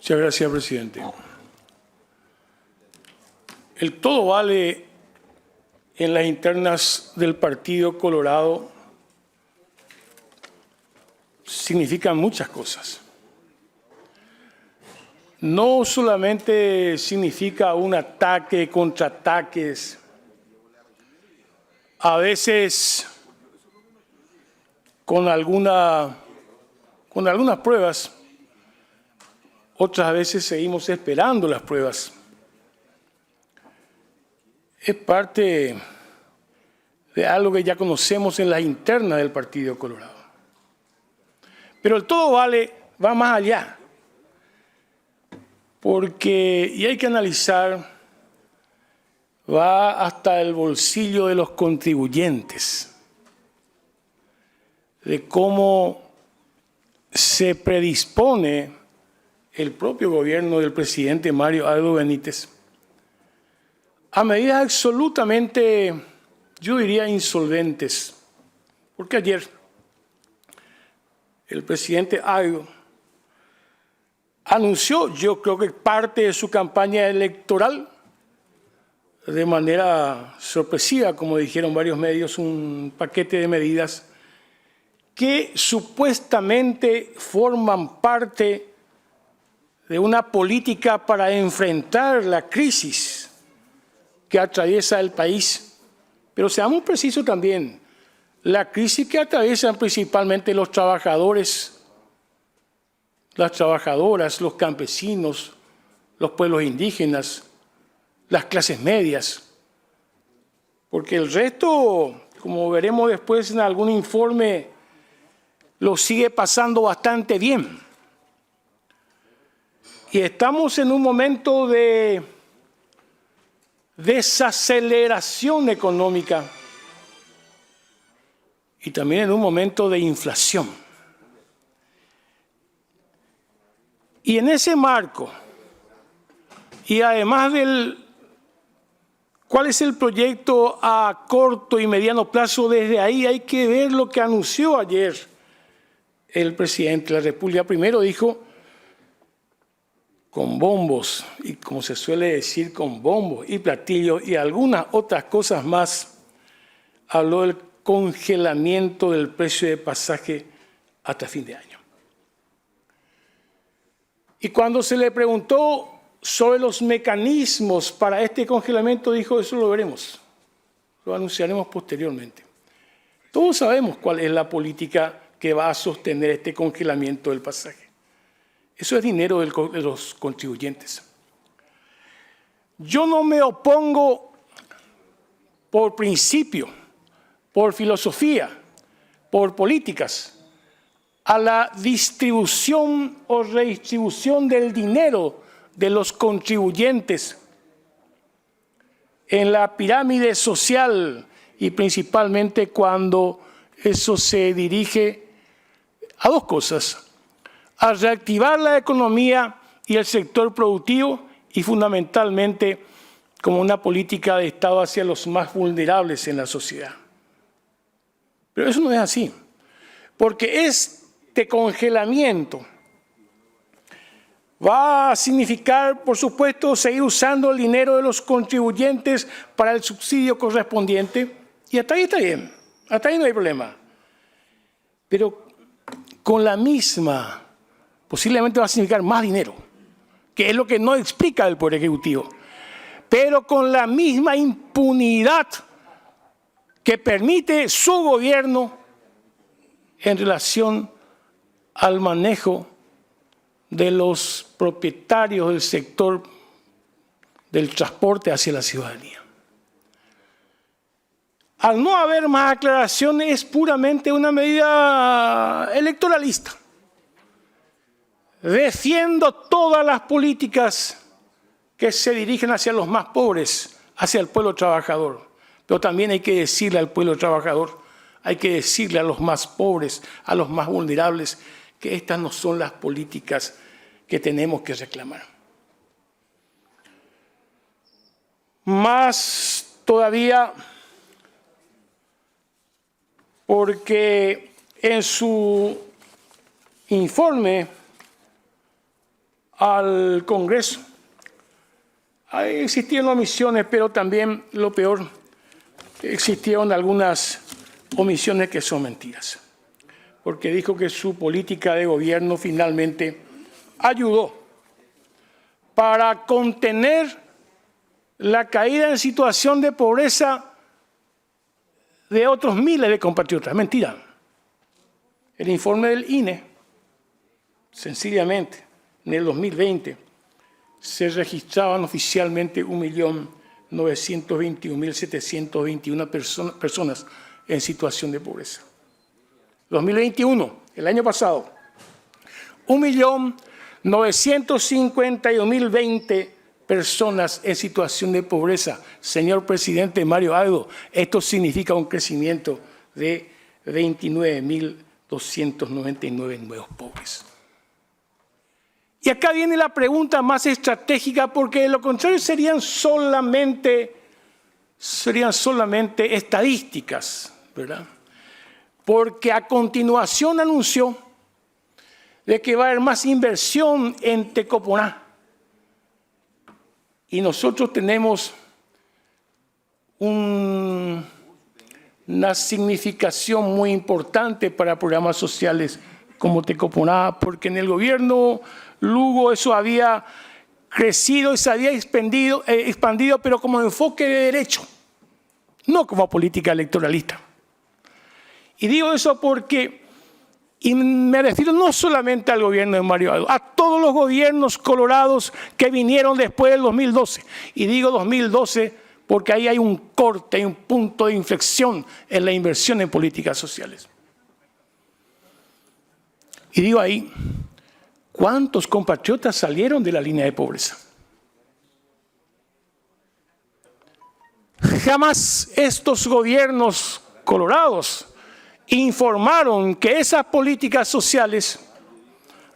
Muchas gracias, presidente. El todo vale en las internas del Partido Colorado significan muchas cosas. No solamente significa un ataque, contraataques, a veces con algunas pruebas, otras veces seguimos esperando las pruebas. Es parte de algo que ya conocemos en las internas del Partido Colorado. Pero el todo vale va más allá, porque, y hay que analizar, va hasta el bolsillo de los contribuyentes, de cómo se predispone el propio gobierno del presidente Mario Abdo Benítez a medidas absolutamente, yo diría, insolventes. Porque ayer el presidente Abdo anunció, yo creo que parte de su campaña electoral, de manera sorpresiva, como dijeron varios medios, un paquete de medidas que supuestamente forman parte de una política para enfrentar la crisis que atraviesa el país. Pero seamos precisos también, la crisis que atraviesan principalmente los trabajadores, las trabajadoras, los campesinos, los pueblos indígenas, las clases medias. Porque el resto, como veremos después en algún informe, lo sigue pasando bastante bien. Y estamos en un momento de desaceleración económica y también en un momento de inflación. Y en ese marco, y además del cuál es el proyecto a corto y mediano plazo, desde ahí hay que ver lo que anunció ayer el presidente de la República. Primero dijo, con bombos, y como se suele decir, con bombos y platillos y algunas otras cosas más, habló del congelamiento del precio de pasaje hasta fin de año. Y cuando se le preguntó sobre los mecanismos para este congelamiento, dijo, eso lo veremos, lo anunciaremos posteriormente. Todos sabemos cuál es la política que va a sostener este congelamiento del pasaje. Eso es dinero de los contribuyentes. Yo no me opongo por principio, por filosofía, por políticas, a la distribución o redistribución del dinero de los contribuyentes en la pirámide social y principalmente cuando eso se dirige a dos cosas: a reactivar la economía y el sector productivo y fundamentalmente como una política de Estado hacia los más vulnerables en la sociedad. Pero eso no es así, porque este congelamiento va a significar, por supuesto, seguir usando el dinero de los contribuyentes para el subsidio correspondiente, y hasta ahí está bien, hasta ahí no hay problema. Pero con la misma, posiblemente va a significar más dinero, que es lo que no explica el Poder Ejecutivo, pero con la misma impunidad que permite su gobierno en relación al manejo de los propietarios del sector del transporte hacia la ciudadanía. Al no haber más aclaraciones, es puramente una medida electoralista. Defiendo todas las políticas que se dirigen hacia los más pobres, hacia el pueblo trabajador. Pero también hay que decirle al pueblo trabajador, hay que decirle a los más pobres, a los más vulnerables, que estas no son las políticas que tenemos que reclamar. Más todavía, porque en su informe al Congreso. Existieron omisiones, pero también, lo peor, existieron algunas omisiones que son mentiras. Porque dijo que su política de gobierno finalmente ayudó para contener la caída en situación de pobreza de otros miles de compatriotas. Mentira. El informe del INE, sencillamente, en el 2020, se registraban oficialmente 1.921.721 personas en situación de pobreza. 2021, el año pasado, 1.951.020 personas en situación de pobreza. Señor presidente Mario Aedo, esto significa un crecimiento de 29.299 nuevos pobres. Y acá viene la pregunta más estratégica, porque de lo contrario serían solamente estadísticas, ¿verdad? Porque a continuación anunció de que va a haber más inversión en Tecoponá. Y nosotros tenemos una significación muy importante para programas sociales como Tecoponá, porque en el gobierno Lugo eso había crecido y se había expandido, pero como enfoque de derecho, no como política electoralista. Y digo eso porque, y me refiero no solamente al gobierno de Mario Aedo, a todos los gobiernos colorados que vinieron después del 2012. Y digo 2012 porque ahí hay un corte, hay un punto de inflexión en la inversión en políticas sociales. Y digo ahí, ¿cuántos compatriotas salieron de la línea de pobreza? Jamás estos gobiernos colorados informaron que esas políticas sociales,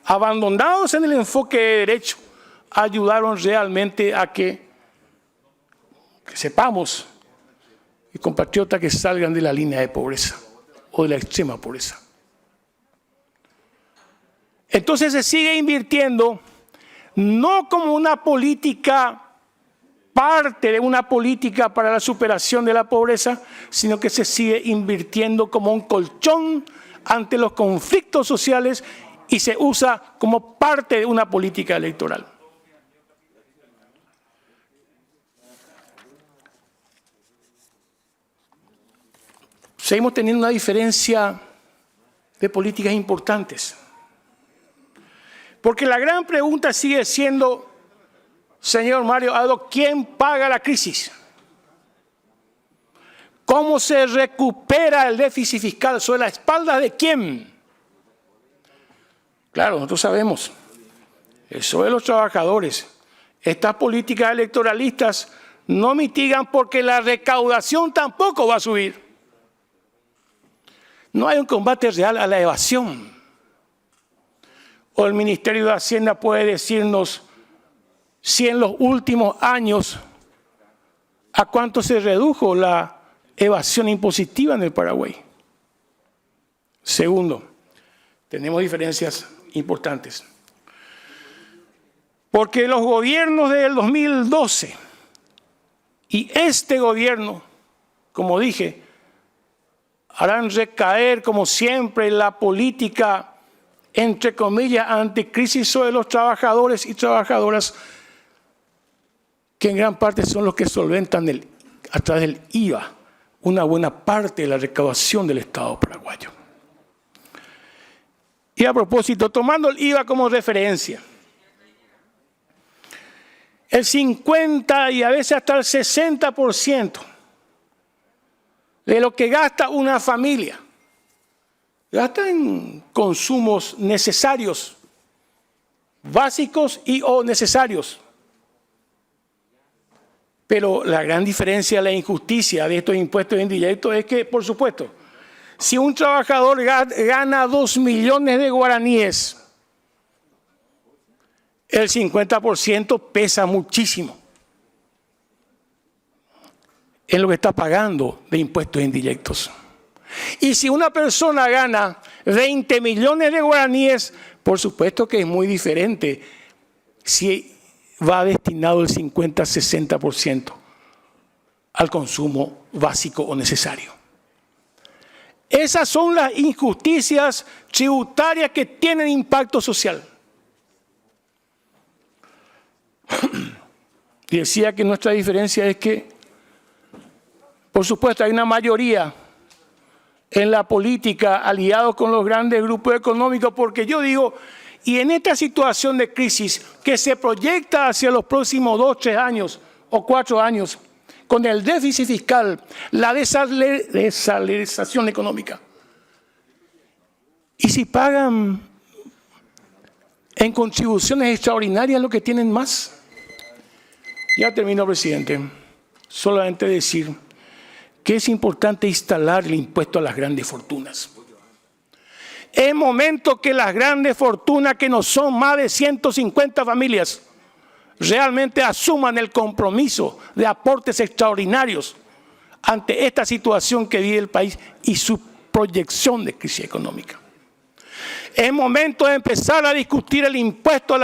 abandonados en el enfoque de derecho, ayudaron realmente a que sepamos y compatriotas que salgan de la línea de pobreza o de la extrema pobreza. Entonces se sigue invirtiendo no como una política, parte de una política para la superación de la pobreza, sino que se sigue invirtiendo como un colchón ante los conflictos sociales y se usa como parte de una política electoral. Seguimos teniendo una diferencia de políticas importantes. Porque la gran pregunta sigue siendo, señor Mario Aedo, ¿quién paga la crisis? ¿Cómo se recupera el déficit fiscal? ¿Sobre la espalda de quién? Claro, nosotros sabemos, sobre los trabajadores. Estas políticas electoralistas no mitigan porque la recaudación tampoco va a subir. No hay un combate real a la evasión. O el Ministerio de Hacienda puede decirnos si en los últimos años a cuánto se redujo la evasión impositiva en el Paraguay. Segundo, tenemos diferencias importantes. Porque los gobiernos del 2012 y este gobierno, como dije, harán recaer como siempre la política entre comillas, anticrisis sobre los trabajadores y trabajadoras, que en gran parte son los que solventan a través del IVA una buena parte de la recaudación del Estado paraguayo. Y a propósito, tomando el IVA como referencia, el 50 y a veces hasta el 60% de lo que gasta una familia gasta en consumos necesarios, básicos y o necesarios. Pero la gran diferencia, la injusticia de estos impuestos indirectos es que, por supuesto, si un trabajador gana 2 millones de guaraníes, el 50% pesa muchísimo en lo que está pagando de impuestos indirectos. Y si una persona gana 20 millones de guaraníes, por supuesto que es muy diferente si va destinado el 50-60% al consumo básico o necesario. Esas son las injusticias tributarias que tienen impacto social. Y decía que nuestra diferencia es que, por supuesto, hay una mayoría en la política aliados con los grandes grupos económicos, porque yo digo, y en esta situación de crisis que se proyecta hacia los próximos 2, 3 años o 4 años, con el déficit fiscal, la desaceleración económica, y si pagan en contribuciones extraordinarias lo que tienen más. Ya termino, presidente. Solamente decir que es importante instalar el impuesto a las grandes fortunas. Es momento que las grandes fortunas, que no son más de 150 familias, realmente asuman el compromiso de aportes extraordinarios ante esta situación que vive el país y su proyección de crisis económica. Es momento de empezar a discutir el impuesto a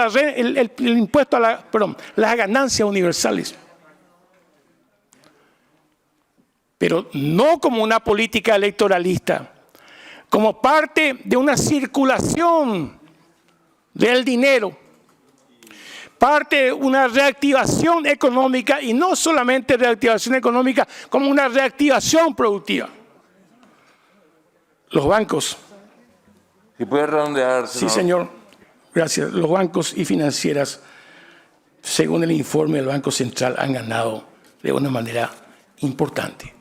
las ganancias universales. Pero no como una política electoralista, como parte de una circulación del dinero, parte de una reactivación económica, y no solamente reactivación económica, como una reactivación productiva. Los bancos. Si puede redondear, senador. Sí, señor. Gracias. Los bancos y financieras, según el informe del Banco Central, han ganado de una manera importante.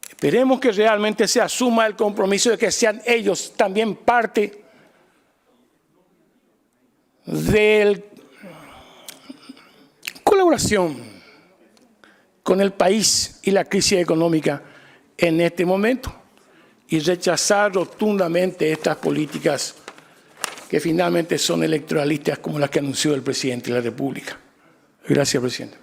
Esperemos que realmente se asuma el compromiso de que sean ellos también parte de colaboración con el país y la crisis económica en este momento, y rechazar rotundamente estas políticas que finalmente son electoralistas como las que anunció el presidente de la República. Gracias, presidente.